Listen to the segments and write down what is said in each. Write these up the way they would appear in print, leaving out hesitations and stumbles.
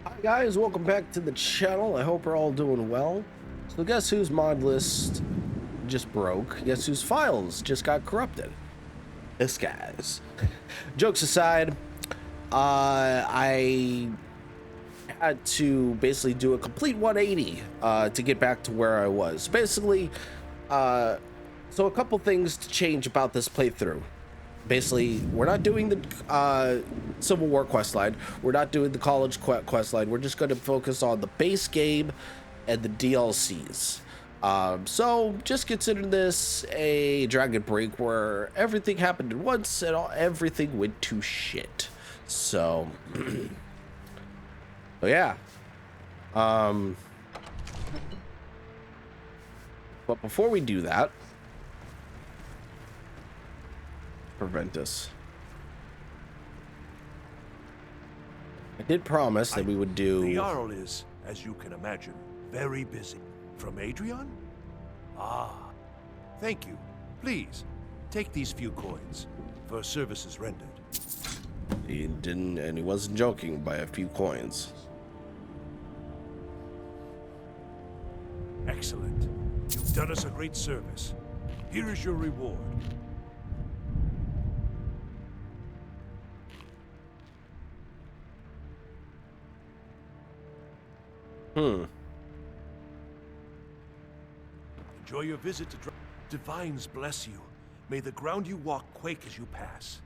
Hi guys, welcome back to the channel. I hope we're all doing well. So guess whose mod list just broke? Guess whose files just got corrupted? This guy's. Jokes aside, I had to basically do a complete 180 to get back to where I was. Basically, so a couple things to change about this playthrough. Basically, we're not doing the Civil War quest line. We're not doing the college quest line. We're just going to focus on the base game and the DLCs. So just consider this a Dragon Break where everything happened at once and everything went to shit. So, so yeah. But before we do that, prevent us. I did promise that we would do. The Jarl is, as you can imagine, very busy. From Adrian? Ah, thank you. Please, take these few coins for services rendered. He didn't, and he wasn't joking by a few coins. Excellent. You've done us a great service. Here is your reward. Enjoy your visit to Divines bless you. May the ground you walk quake as you pass.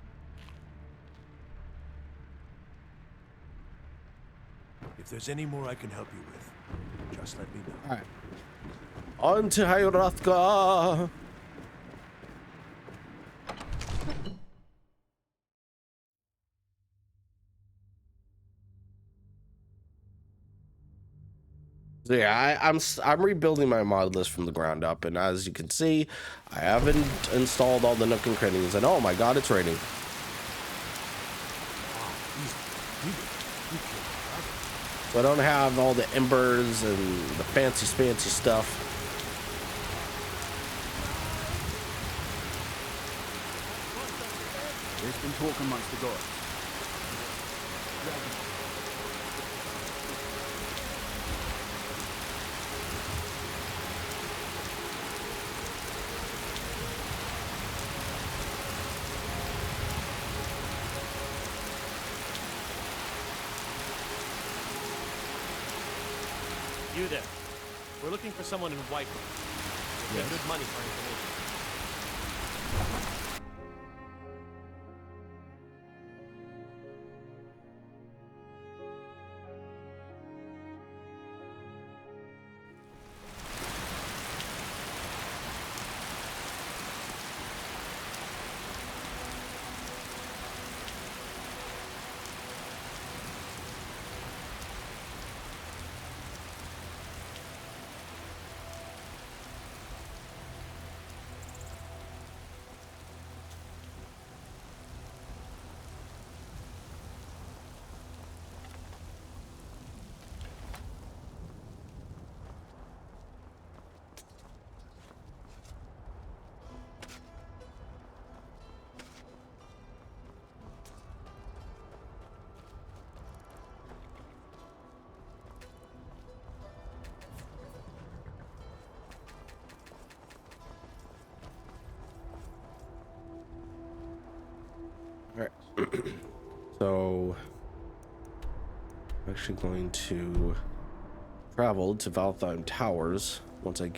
If there's any more I can help you with, just let me know. All right. On to Hyrathka. So yeah, I'm rebuilding my mod list from the ground up, and as you can see, I haven't installed all the nook and crannies. And oh my god, it's raining. So I don't have all the embers and the fancy stuff. There's been talk amongst the gods. You there. We're looking for someone in White Room. We'll pay good money for information. All right. So I'm actually going to travel to Valtheim Towers once I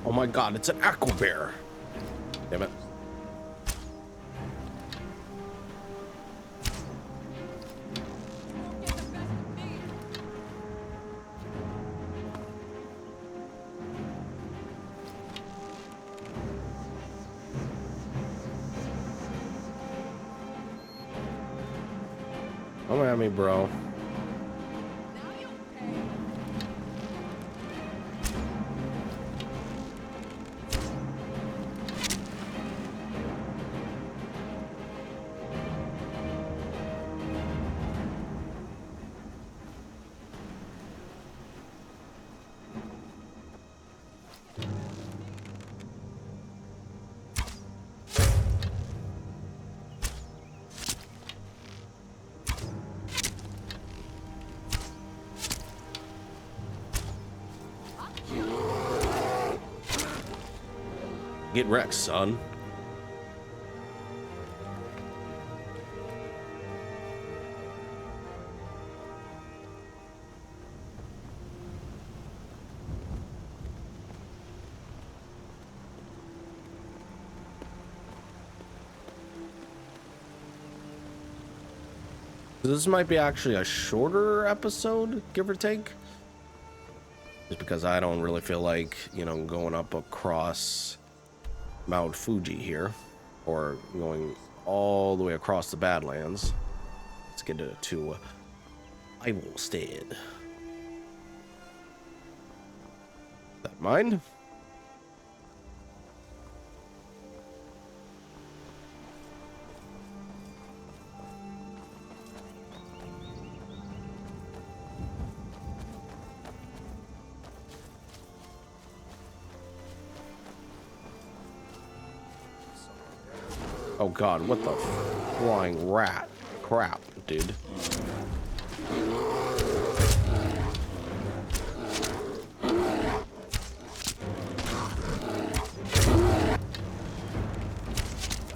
Oh my god, it's an aqua bear. Damn it. Come at me, bro. Get wrecked, son. This might be actually a shorter episode, give or take. Just because I don't really feel like, you know, going up across Mount Fuji here, or going all the way across the Badlands. Let's get to Ivolstead. That mine? Oh god, what the flying rat crap, dude.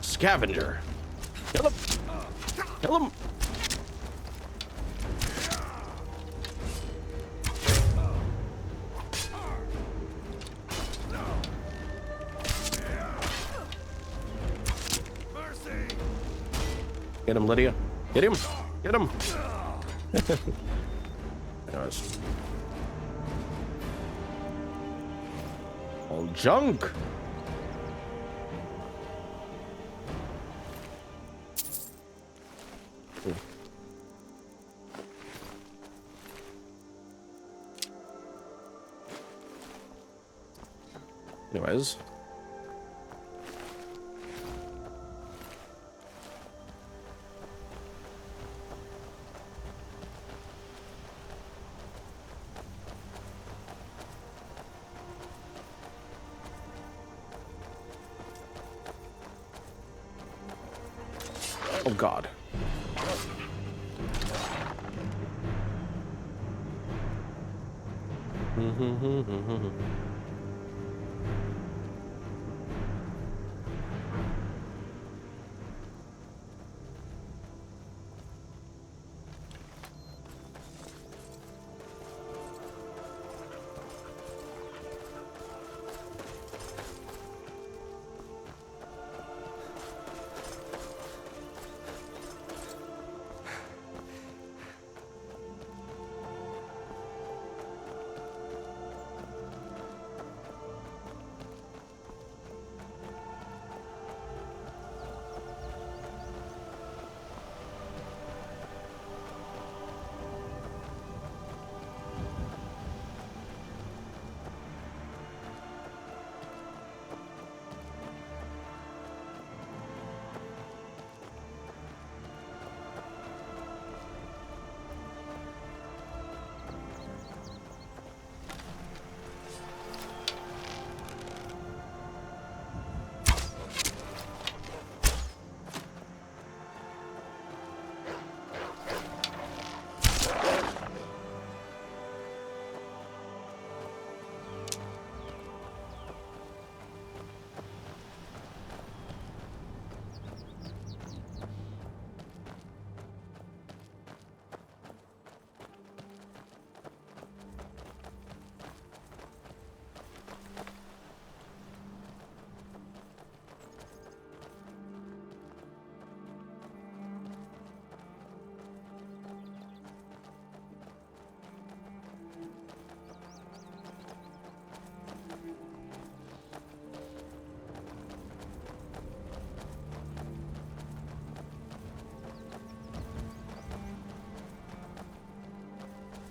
Scavenger. Kill him. Kill him. Get him, Lydia. Get him. Get him. Anyways. All junk. Anyways. Oh god.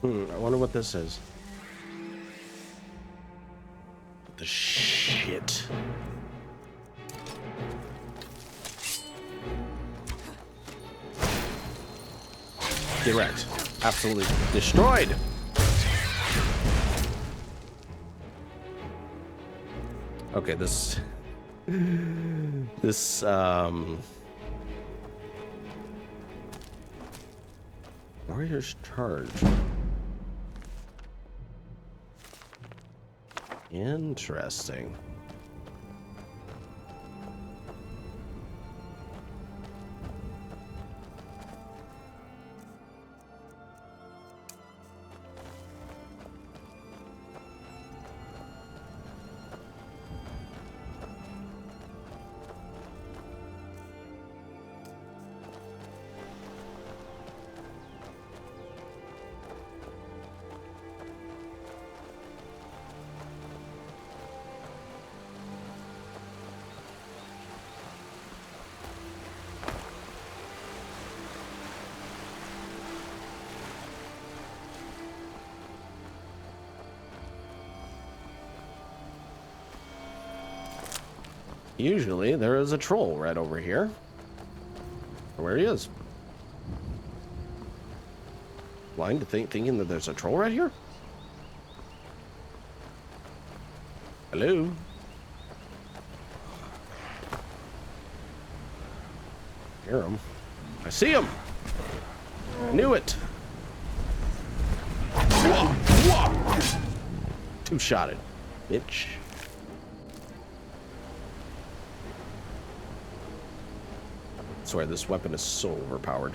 I wonder what this is. What the shit? Get wrecked. Absolutely destroyed. Okay, this warrior's charge. Interesting. Usually there is a troll right over here. Where he is. Blind to thinking that there's a troll right here? Hello? Hear him. I see him! I knew it! Two-shotted, bitch. I swear this weapon is so overpowered.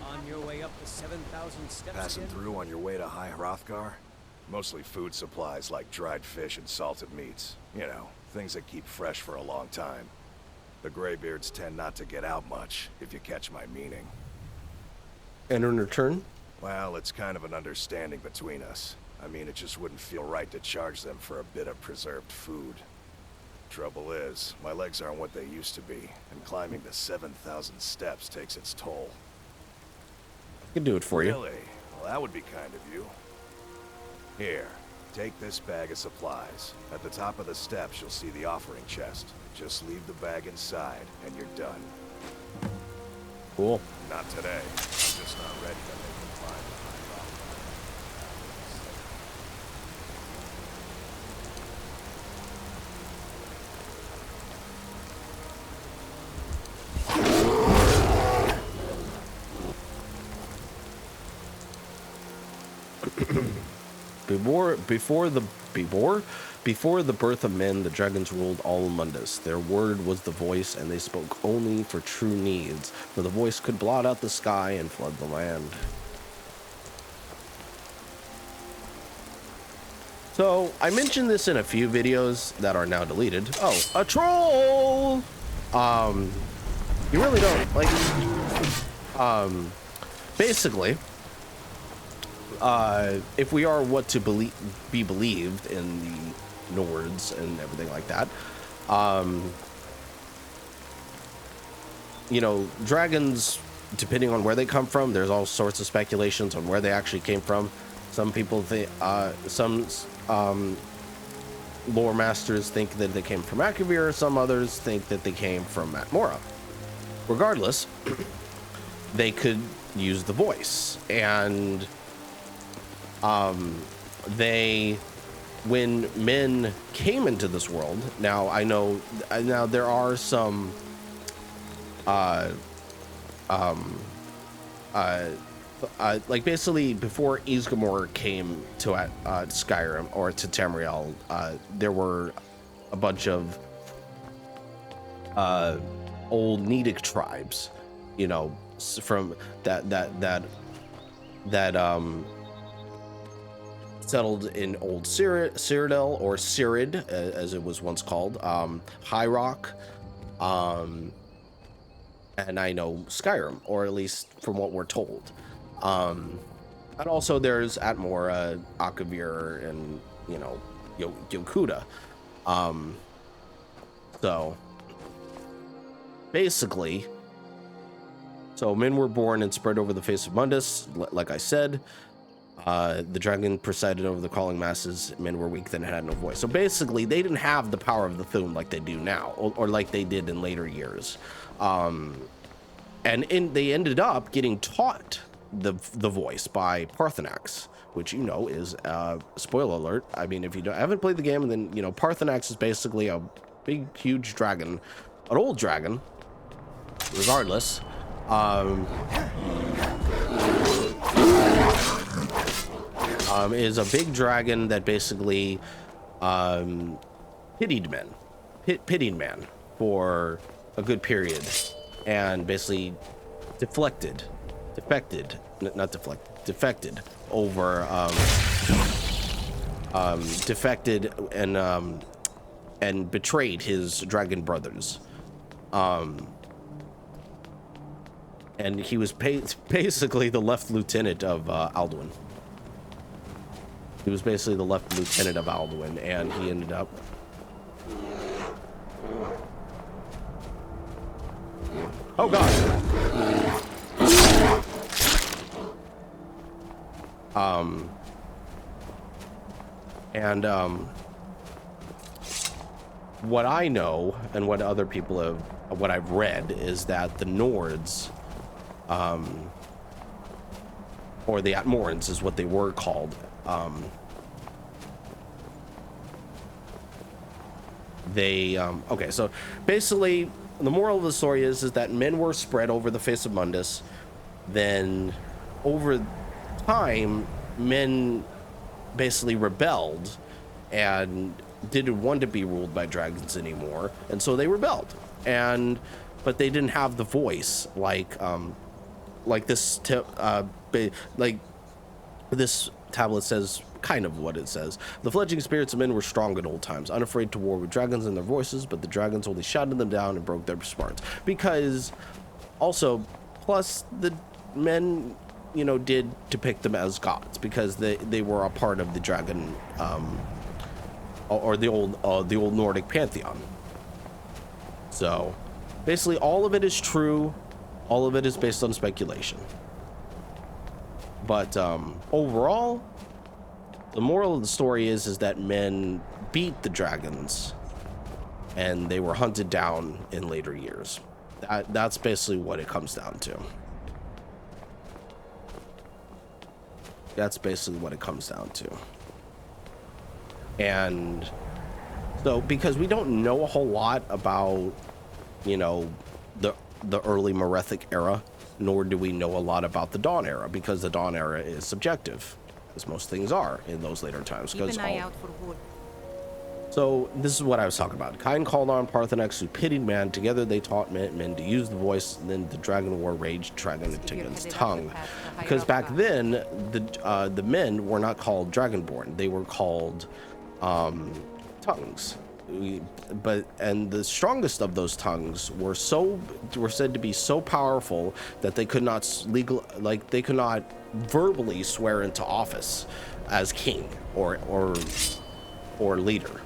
On your way up the 7,000 steps Passing again? through on your way to High Hrothgar? Mostly food supplies like dried fish and salted meats. You know, things that keep fresh for a long time. The Greybeards tend not to get out much, if you catch my meaning. And in return? Well, it's kind of an understanding between us. I mean, it just wouldn't feel right to charge them for a bit of preserved food. Trouble is, my legs aren't what they used to be, and climbing the 7,000 steps takes its toll. I can do it for you. Really? Well, that would be kind of you. Here, take this bag of supplies. At the top of the steps, you'll see the offering chest. Just leave the bag inside, and you're done. Cool. Not today. I'm just not ready to make the climb to High Hrothgar. Before the birth of men, the dragons ruled all Mundus. Their word was the voice, and they spoke only for true needs, for the voice could blot out the sky and flood the land. So, I mentioned this in a few videos that are now deleted. Oh, a troll! You really don't, like, basically, if we are what to be believed in the Nords and everything like that, you know, dragons, depending on where they come from, there's all sorts of speculations on where they actually came from. Some people think, some lore masters think that they came from Akavir, some others think that they came from Matmora. Regardless, they could use the voice, and when men came into this world, now I know, now there are some like basically before Isgamor came to Skyrim or to Tamriel, there were a bunch of old Nedic tribes, you know, from that settled in old Cyrodiil, or Cirid, as it was once called, High Rock, and I know Skyrim, or at least from what we're told. And also there's Atmora, Akavir, and you know, Yokuda. So basically, men were born and spread over the face of Mundus, like I said. The dragon presided over the crawling masses. Men were weak, then had no voice. So basically, they didn't have the power of the Thu'um like they do now, or like they did in later years. They ended up getting taught the voice by Parthenax, which you know is spoiler alert. I mean, if you haven't played the game, then you know Parthenax is basically a big, huge dragon, an old dragon. Regardless, is a big dragon that basically pitied man for a good period, and basically defected over defected and betrayed his dragon brothers, and he was basically the left lieutenant of Alduin. He was basically the left lieutenant of Alduin, and he ended up oh god. What I know and what other people have, what I've read, is that the Nords, or the Atmorans is what they were called, okay, so basically the moral of the story is that men were spread over the face of Mundus. Then over time, men basically rebelled and didn't want to be ruled by dragons anymore, and so they rebelled. But they didn't have the voice like this this tablet says, kind of what it says. The fledgling spirits of men were strong in old times, unafraid to war with dragons and their voices, but the dragons only shouted them down and broke their smarts. Because also, plus the men, you know, did depict them as gods because they were a part of the dragon, or the old Nordic pantheon. So basically all of it is true, all of it is based on speculation. But overall, the moral of the story is that men beat the dragons and they were hunted down in later years. That's basically what it comes down to. That's basically what it comes down to. And so, because we don't know a whole lot about, you know, the early Merethic era, nor do we know a lot about the Dawn era, because the Dawn era is subjective, as most things are in those later times. Keep an eye out for wood. So this is what I was talking about. Kain called on Parthenax, who pitied man. Together they taught men to use the voice. And then the dragon war raged, dragon against tongue. Because back then, the men were not called dragonborn; they were called tongues. And the strongest of those tongues were said to be so powerful that they could not verbally swear into office as king or leader.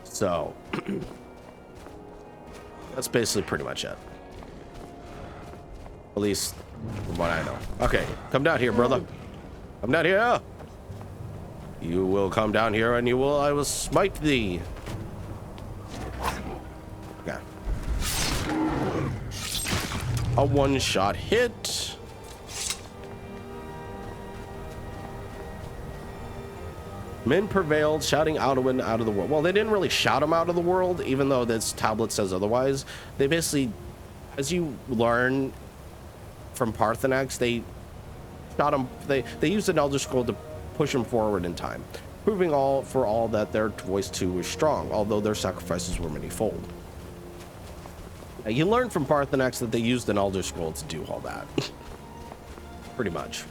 So that's basically pretty much it, at least from what I know. Okay, come down here, brother. Come down here. You will come down here, and I will smite thee. Okay. A one-shot hit. Men prevailed, shouting Alduin out of the world. Well, they didn't really shout him out of the world, even though this tablet says otherwise. They basically, as you learn from Parthenax, they shot him. They used an Elder Scroll to push him forward in time, proving for all that their voice too was strong, although their sacrifices were many-fold. You learn from Parthenax that they used an Elder Scroll to do all that. Pretty much.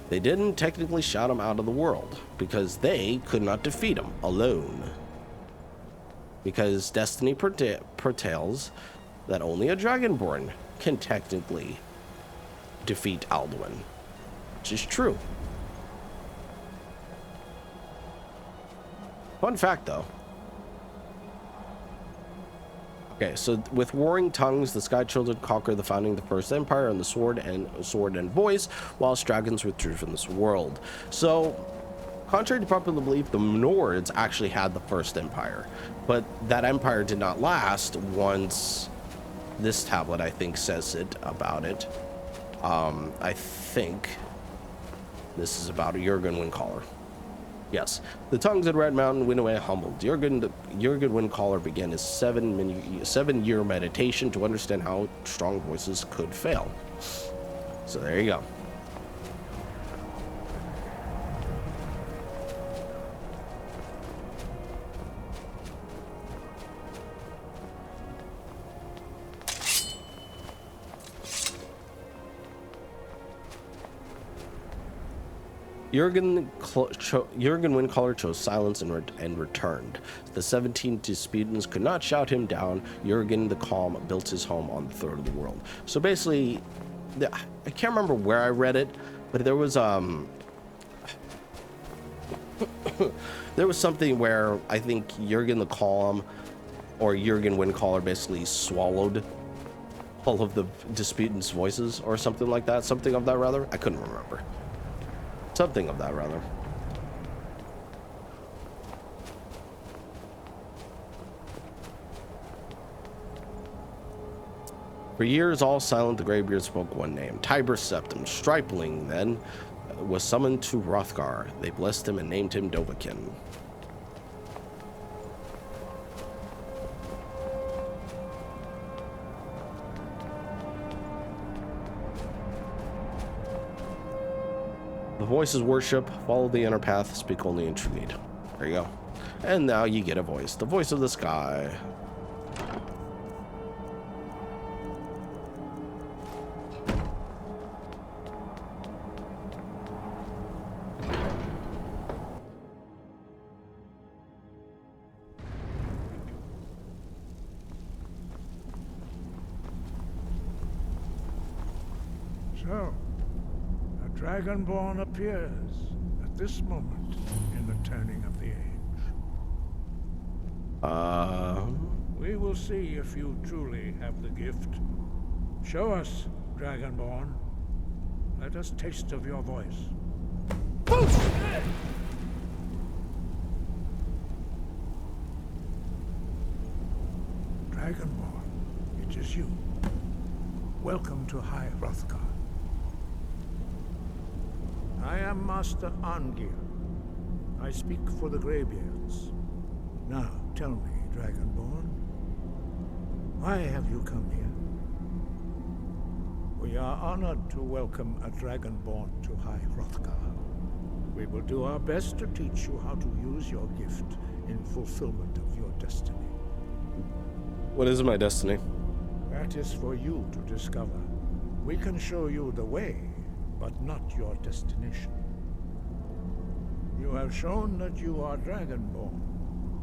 They didn't technically shout him out of the world because they could not defeat him alone. Because destiny foretells that only a Dragonborn can technically defeat Alduin, which is true. Fun fact, though. Okay, so with warring tongues, the Sky Children conquer the founding of the First Empire and the sword and voice, whilst dragons withdrew from this world. So, contrary to popular belief, the Nords actually had the First Empire, but that empire did not last once this tablet, I think, says it about it. I think this is about Jurgen Windcaller. Yes, the tongues at Red Mountain went away humbled. Jurgen Windcaller began his 7-year meditation to understand how strong voices could fail. So there you go. Jurgen Windcaller chose silence and returned. The 17 disputants could not shout him down. Jurgen the Calm built his home on the third of the world. So basically, I can't remember where I read it, but there was there was something where I think Jurgen the Calm or Jurgen Windcaller basically swallowed all of the disputants' voices or something like that. Something of that rather. I couldn't remember. Something of that, rather. For years, all silent, the Greybeard spoke one name, Tiber Septim. Stripling, then, was summoned to Hrothgar. They blessed him and named him Dovahkiin. The voices worship, follow the inner path, speak only in true need. There you go. And now you get a voice. The voice of the sky. So, a Dragonborn appears at this moment in the turning of the age. We will see if you truly have the gift. Show us, Dragonborn. Let us taste of your voice. Dragonborn, it is you. Welcome to High Hrothgar. I am Master Arngir. I speak for the Greybeards. Now, tell me, Dragonborn, why have you come here? We are honored to welcome a Dragonborn to High Hrothgar. We will do our best to teach you how to use your gift in fulfillment of your destiny. What is my destiny? That is for you to discover. We can show you the way, but not your destination. You have shown that you are Dragonborn.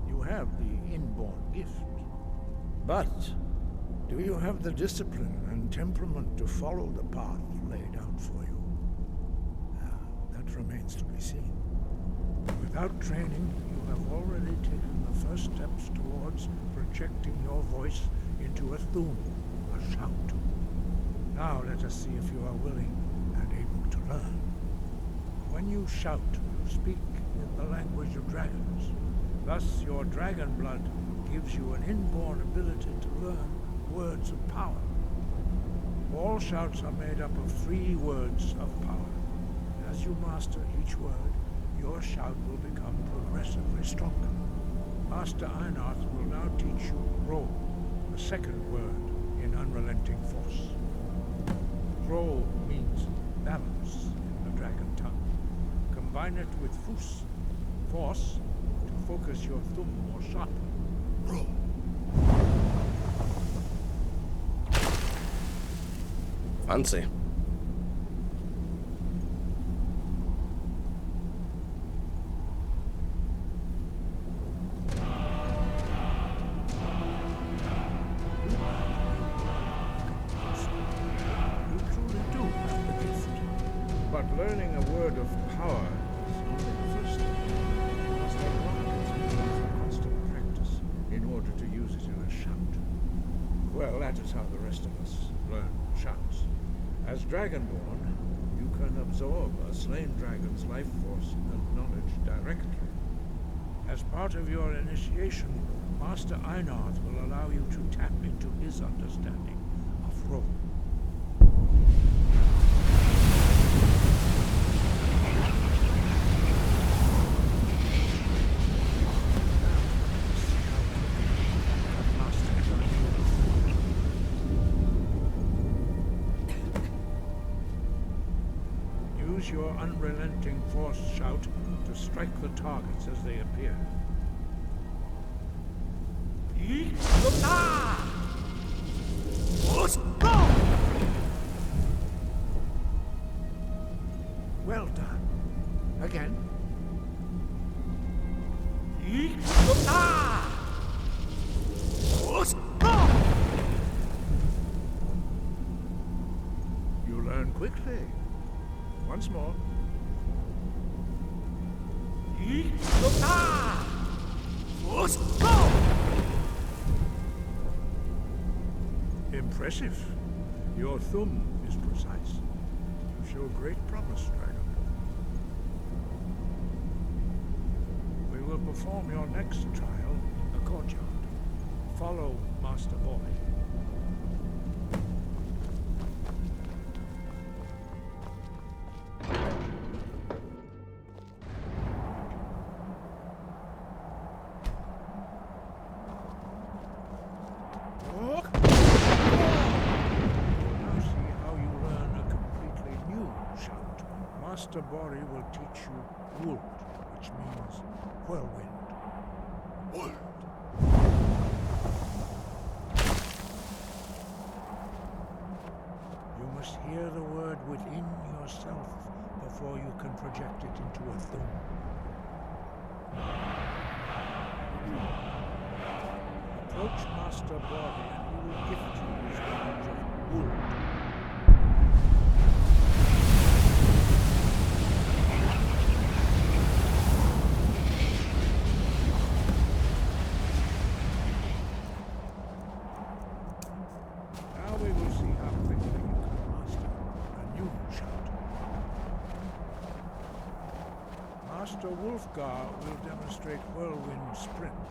You have the inborn gift. But do you have the discipline and temperament to follow the path laid out for you? That remains to be seen. Without training, you have already taken the first steps towards projecting your voice into a thum, a shout. Now let us see if you are willing and able to learn. When you shout, you speak in the language of dragons. Thus, your dragon blood gives you an inborn ability to learn words of power. All shouts are made up of 3 words of power. As you master each word, your shout will become progressively stronger. Master Einarth will now teach you Roll, the second word in Unrelenting Force. Roll means balance in the dragon tongue. Combine it with Fus, force, to focus your thumb more sharply. Roll. Fancy. learning a word of power is only the first step. You must have rockets and constant practice in order to use it in a shout. Well, that is how the rest of us learn shouts. As Dragonborn, you can absorb a slain dragon's life force and knowledge directly. As part of your initiation, Master Einard will allow you to tap into his understanding of role. Use your unrelenting force shout to strike the targets as they appear. Well done. Again. You learn quickly. Once more. Impressive. Your thumb is precise. You show great promise, Dragon. We will perform your next trial in the courtyard. Follow Master Boy. Master Bori will teach you Wold, which means whirlwind. Wold. You must hear the word within yourself before you can project it into a thum. Approach Master Bori and he will gift you his knowledge of Wold. Now we will see how quickly you can master a new shout. Master Wolfgar will demonstrate Whirlwind Sprint.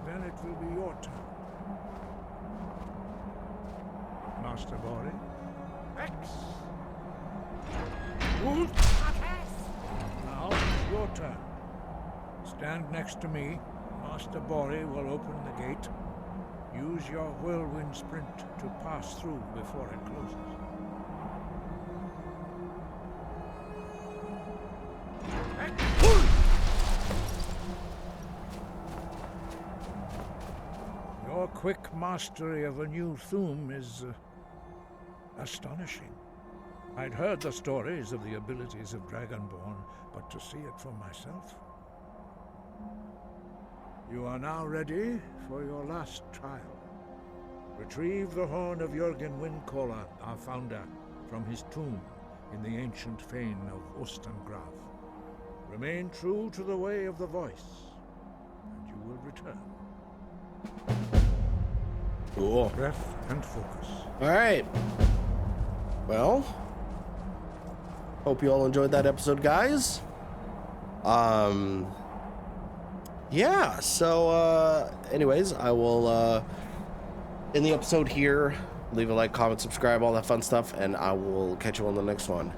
Then it will be your turn. Master Bori. X. Now it's your turn. Stand next to me. Master Bori will open the gate. Use your whirlwind sprint to pass through before it closes. Your quick mastery of a new thum is astonishing. I'd heard the stories of the abilities of Dragonborn, but to see it for myself. You are now ready for your last trial. Retrieve the horn of Jürgen Windcaller, our founder, from his tomb in the ancient fane of Ostengraf. Remain true to the way of the voice, and you will return. Cool. Breath and focus. All right. Well, hope you all enjoyed that episode, guys. Yeah, so anyways, I will end the episode here. Leave a like, comment, subscribe, all that fun stuff, and I will catch you on the next one.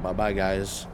Bye bye, guys.